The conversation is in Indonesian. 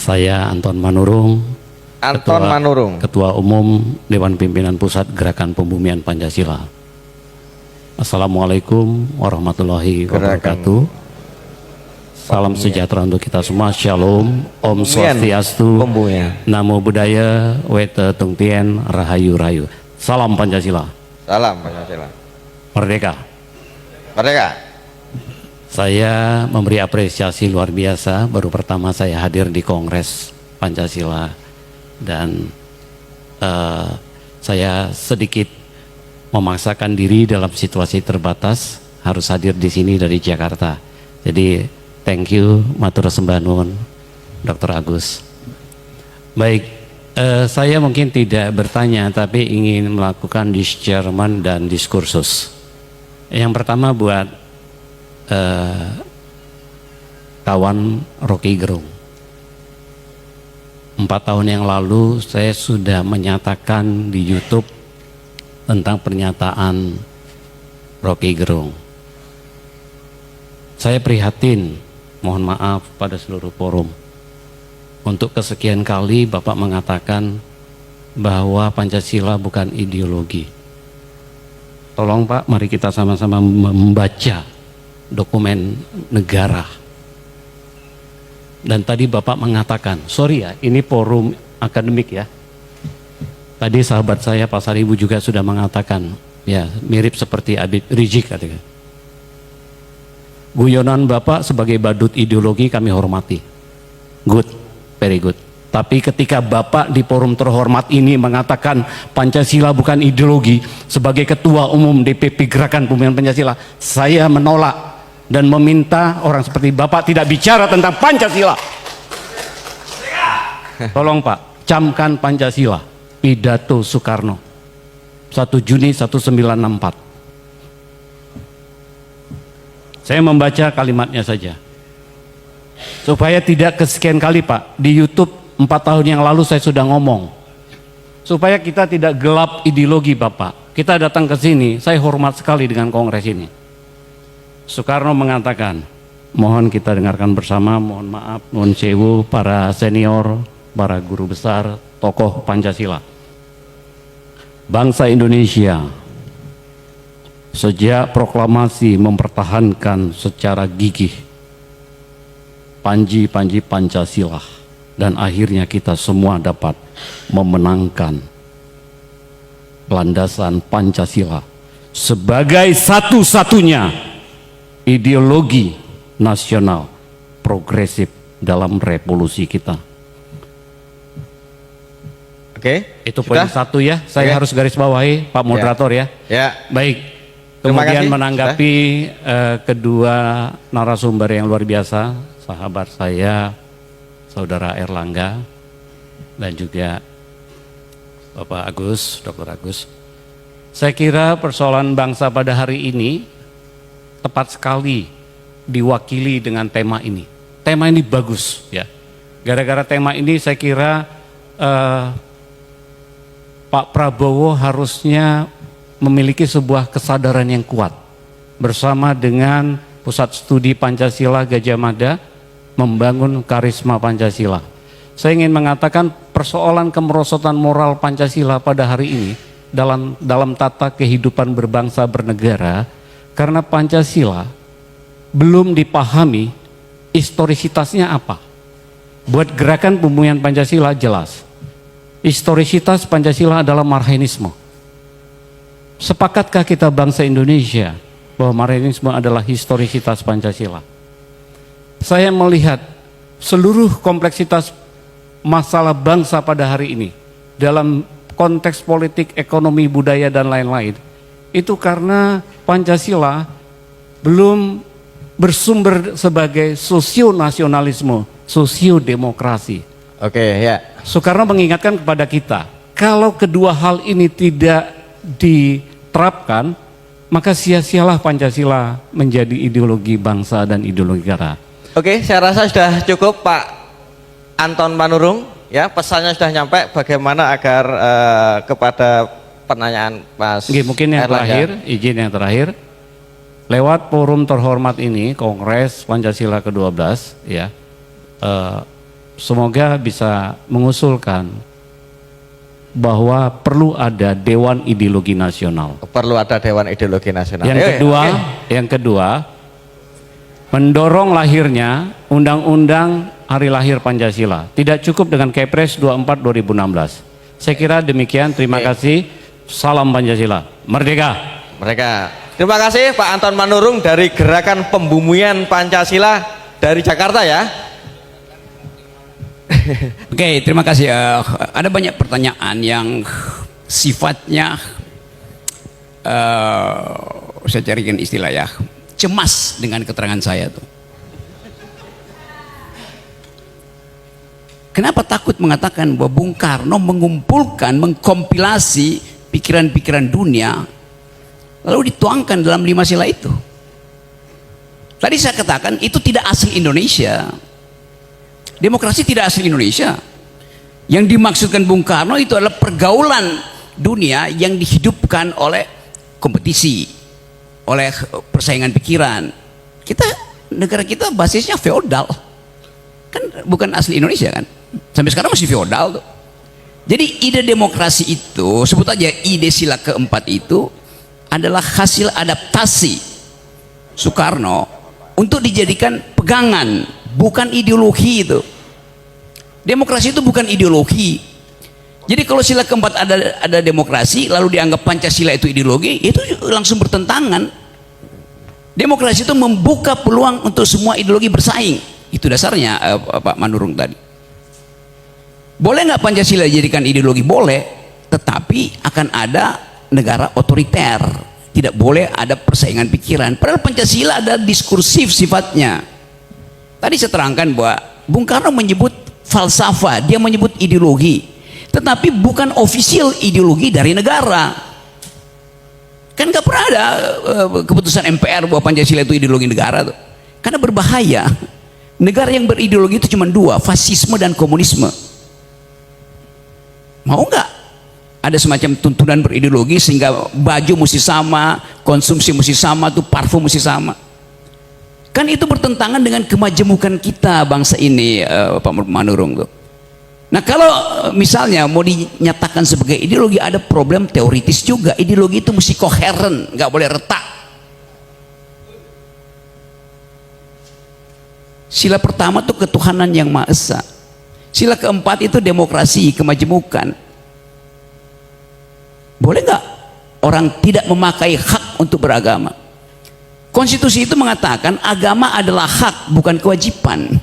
Saya Anton Manurung, Ketua Umum Dewan Pimpinan Pusat Gerakan Pembumian Pancasila. Assalamualaikum warahmatullahi wabarakatuh. Salam sejahtera untuk kita semua. Shalom, Om Swastiastu, Namo Buddhaya, Weta Tungtien, Rahayu Rahayu. Salam Pancasila. Salam Pancasila. Merdeka. Merdeka. Saya memberi apresiasi luar biasa. Baru pertama saya hadir di Kongres Pancasila dan saya sedikit memaksakan diri dalam situasi terbatas harus hadir di sini dari Jakarta. Jadi thank you, matur sembah nuwun, Dr. Agus. Baik, saya mungkin tidak bertanya tapi ingin melakukan discernment dan diskursus. Yang pertama buat kawan Rocky Gerung. 4 tahun yang lalu saya sudah menyatakan di YouTube tentang pernyataan Rocky Gerung. Saya prihatin, mohon maaf pada seluruh forum. Untuk kesekian kali Bapak mengatakan bahwa Pancasila bukan ideologi. Tolong Pak, mari kita sama-sama membaca dokumen negara. Dan tadi Bapak mengatakan, sorry ya, ini forum akademik ya. Tadi sahabat saya Pak Saribu juga sudah mengatakan, ya mirip seperti Habib Rizik katanya. Guyonan Bapak sebagai badut ideologi kami hormati. Good, very good. Tapi ketika Bapak di forum terhormat ini mengatakan Pancasila bukan ideologi, sebagai Ketua Umum DPP Gerakan Pembumian Pancasila, saya menolak dan meminta orang seperti Bapak tidak bicara tentang Pancasila. Tolong Pak, camkan Pancasila, pidato Soekarno 1 Juni 1964. Saya membaca kalimatnya saja supaya tidak kesekian kali Pak, di YouTube 4 tahun yang lalu saya sudah ngomong supaya kita tidak gelap ideologi Bapak. Kita datang ke sini, saya hormat sekali dengan kongres ini. Soekarno mengatakan, mohon kita dengarkan bersama, mohon maaf, mohon sewu para senior, para guru besar, tokoh Pancasila. Bangsa Indonesia sejak proklamasi mempertahankan secara gigih panji-panji Pancasila dan akhirnya kita semua dapat memenangkan landasan Pancasila sebagai satu-satunya ideologi nasional progresif dalam revolusi kita. Oke, itu poin satu ya. Saya harus garis bawahi Pak Moderator ya. Ya. Baik. Kemudian menanggapi kedua narasumber yang luar biasa, sahabat saya, Saudara Erlangga dan juga Bapak Agus, Dr. Agus. Saya kira persoalan bangsa pada hari ini tepat sekali diwakili dengan tema ini. Tema ini bagus ya. Gara-gara tema ini saya kira Pak Prabowo harusnya memiliki sebuah kesadaran yang kuat bersama dengan Pusat Studi Pancasila Gajah Mada membangun karisma Pancasila. Saya ingin mengatakan persoalan kemerosotan moral Pancasila pada hari ini dalam tata kehidupan berbangsa bernegara, karena Pancasila belum dipahami historisitasnya apa. Buat gerakan pembumian Pancasila jelas, historisitas Pancasila adalah Marxisme. Sepakatkah kita bangsa Indonesia bahwa Marxisme adalah historisitas Pancasila? Saya melihat seluruh kompleksitas masalah bangsa pada hari ini dalam konteks politik, ekonomi, budaya dan lain-lain itu karena Pancasila belum bersumber sebagai sosionasionalisme, sosiodemokrasi. Oke, ya. Soekarno mengingatkan kepada kita, kalau kedua hal ini tidak diterapkan, maka sia-sialah Pancasila menjadi ideologi bangsa dan ideologi negara. Oke, saya rasa sudah cukup Pak Anton Manurung. Ya, pesannya sudah nyampe. Bagaimana agar kepada pertanyaan Mas mungkin yang terakhir, izin yang terakhir, lewat forum terhormat ini, Kongres Pancasila ke-12 ya, semoga bisa mengusulkan bahwa perlu ada Dewan Ideologi Nasional. Perlu ada Dewan Ideologi Nasional. Yang kedua, mendorong lahirnya Undang-Undang Hari Lahir Pancasila. Tidak cukup dengan Kepres 24 2016. Saya kira demikian. Terima kasih. Salam Pancasila. Merdeka. Mereka. Terima kasih Pak Anton Manurung dari Gerakan Pembumian Pancasila dari Jakarta ya. Oke, terima kasih. Ada banyak pertanyaan yang sifatnya saya carikan istilah ya, cemas dengan keterangan saya tuh. Kenapa takut mengatakan bahwa Bung Karno mengumpulkan, mengkompilasi pikiran-pikiran dunia lalu dituangkan dalam 5 sila itu? Tadi saya katakan itu tidak asli Indonesia. Demokrasi tidak asli Indonesia. Yang dimaksudkan Bung Karno itu adalah pergaulan dunia yang dihidupkan oleh kompetisi, oleh persaingan pikiran. Negara kita basisnya feodal, kan bukan asli Indonesia kan? Sampai sekarang masih feodal tuh. Jadi ide demokrasi itu, sebut aja ide sila keempat itu adalah hasil adaptasi Soekarno untuk dijadikan pegangan, bukan ideologi itu. Demokrasi itu bukan ideologi. Jadi kalau sila keempat ada demokrasi lalu dianggap Pancasila itu ideologi, itu langsung bertentangan. Demokrasi itu membuka peluang untuk semua ideologi bersaing. Itu dasarnya Pak Manurung tadi. Boleh nggak Pancasila dijadikan ideologi? Boleh, tetapi akan ada negara otoriter. Tidak boleh ada persaingan pikiran. Padahal Pancasila ada diskursif sifatnya. Tadi saya terangkan bahwa Bung Karno menyebut falsafah, dia menyebut ideologi, tetapi bukan official ideologi dari negara. Kan nggak pernah ada keputusan MPR bahwa Pancasila itu ideologi negara tuh. Karena berbahaya. Negara yang berideologi itu cuma 2, fasisme dan komunisme. Mau nggak ada semacam tuntunan berideologi sehingga baju mesti sama, konsumsi mesti sama, tuh parfum mesti sama? Kan itu bertentangan dengan kemajemukan kita bangsa ini, Pak Manurung tuh. Nah kalau misalnya mau dinyatakan sebagai ideologi, ada problem teoritis juga. Ideologi itu mesti koheren, nggak boleh retak. Sila pertama itu ketuhanan yang Maha Esa. Sila keempat itu demokrasi, kemajemukan. Boleh nggak orang tidak memakai hak untuk beragama? Konstitusi itu mengatakan agama adalah hak, bukan kewajiban.